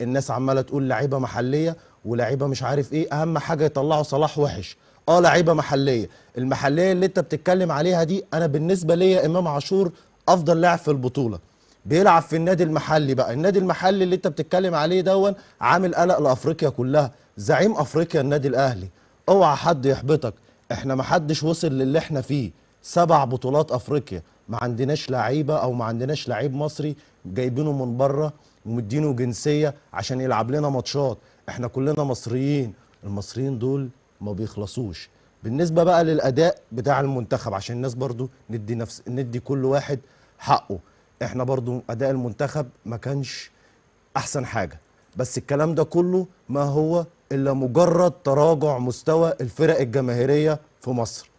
الناس عماله تقول لعيبه محليه ولاعيبه مش عارف ايه، اهم حاجه يطلعوا صلاح وحش. لعيبه محليه، المحليه اللي انت بتتكلم عليها دي، انا بالنسبه ليا امام عاشور افضل لاعب في البطوله، بيلعب في النادي المحلي. بقى النادي المحلي اللي انت بتتكلم عليه دون عامل قلق لافريقيا كلها، زعيم افريقيا النادي الاهلي، اوعى حد يحبطك. احنا ما حدش وصل للي احنا فيه، 7 بطولات افريقيا، ما عندناش لعيبه او ما عندناش لعيب مصري جايبينه من بره ومدينه جنسيه عشان يلعب لنا ماتشات. احنا كلنا مصريين، المصريين دول ما بيخلصوش. بالنسبه بقى للاداء بتاع المنتخب، عشان الناس برضو ندي كل واحد حقه. احنا برضو اداء المنتخب ما كانش احسن حاجه، بس الكلام ده كله ما هو الا مجرد تراجع مستوى الفرق الجماهيريه في مصر.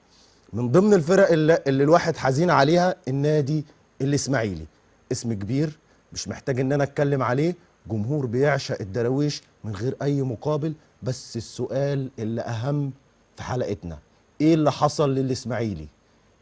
من ضمن الفرق اللي الواحد حزين عليها النادي الاسماعيلي، اسم كبير مش محتاج ان انا اتكلم عليه، جمهور بيعشق الدراويش من غير اي مقابل. بس السؤال اللي اهم في حلقتنا، ايه اللي حصل للاسماعيلي؟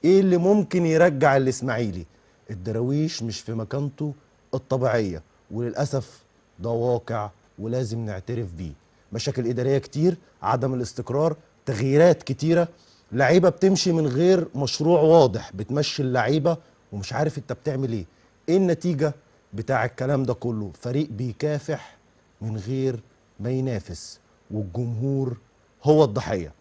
ايه اللي ممكن يرجع الاسماعيلي؟ الدراويش مش في مكانته الطبيعيه، وللاسف ده واقع ولازم نعترف بيه. مشاكل اداريه كتير، عدم الاستقرار، تغييرات كتيره، لعيبه بتمشي من غير مشروع واضح، بتمشي اللعيبه ومش عارف انت بتعمل ايه. ايه النتيجه بتاع الكلام ده كله؟ فريق بيكافح من غير ما ينافس، والجمهور هو الضحيه.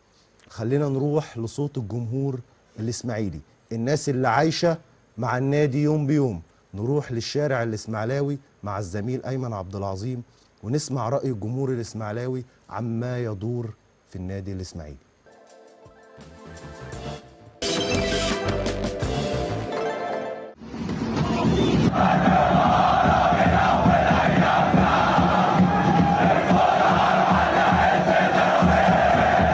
خلينا نروح لصوت الجمهور الاسماعيلي، الناس اللي عايشه مع النادي يوم بيوم. نروح للشارع الاسماعيلاوي مع الزميل ايمن عبد العظيم ونسمع راي الجمهور الاسماعيلاوي عما يدور في النادي الاسماعيلي.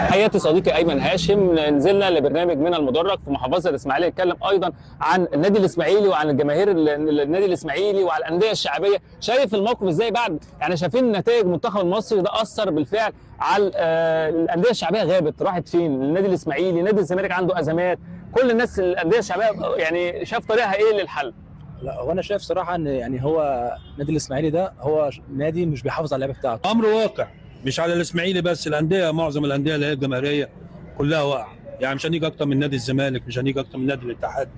تحياتي صديقي ايمن هاشم. نزلنا لبرنامج من المدرج في محافظه الاسماعيليه، نتكلم ايضا عن النادي الاسماعيلي وعن الجماهير النادي الاسماعيلي وعن الانديه الشعبيه. شايف الموقف ازاي بعد يعني شايفين نتائج المنتخب المصري ده اثر بالفعل على الانديه الشعبيه؟ غابت راحت فين؟ النادي الاسماعيلي، نادي الزمالك عنده ازمات، كل الناس الانديه الشعبيه يعني شاف طريقها ايه للحل؟ لا، هو انا شايف صراحه ان يعني هو النادي الاسماعيلي ده هو نادي مش بيحافظ على اللعيبه بتاعته. امر واقع مش على الاسماعيلي بس، الانديه معظم الانديه اللي هي الجماهيريه كلها واقعه، يعني مش هنيجي اكتر من نادي الزمالك، مش هنيجي اكتر من نادي الاتحاد،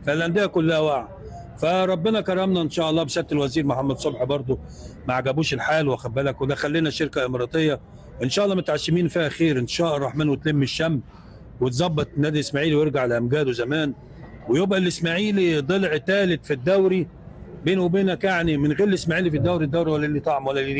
فالانديه كلها واقعه. فربنا كرمنا ان شاء الله بسياده الوزير محمد صبحي، برضه ما عجبوش الحال واخد بالك، وده خلينا شركه اماراتيه ان شاء الله متعشمين فيها خير ان شاء الرحمن، وتلم الشمل وتظبط النادي الاسماعيلي ويرجع لامجاده زمان، ويبقى الاسماعيلي ضلع ثالث في الدوري. بينه وبينك يعني من غير الاسماعيلي في الدوري ولا ليه طعم ولا ليه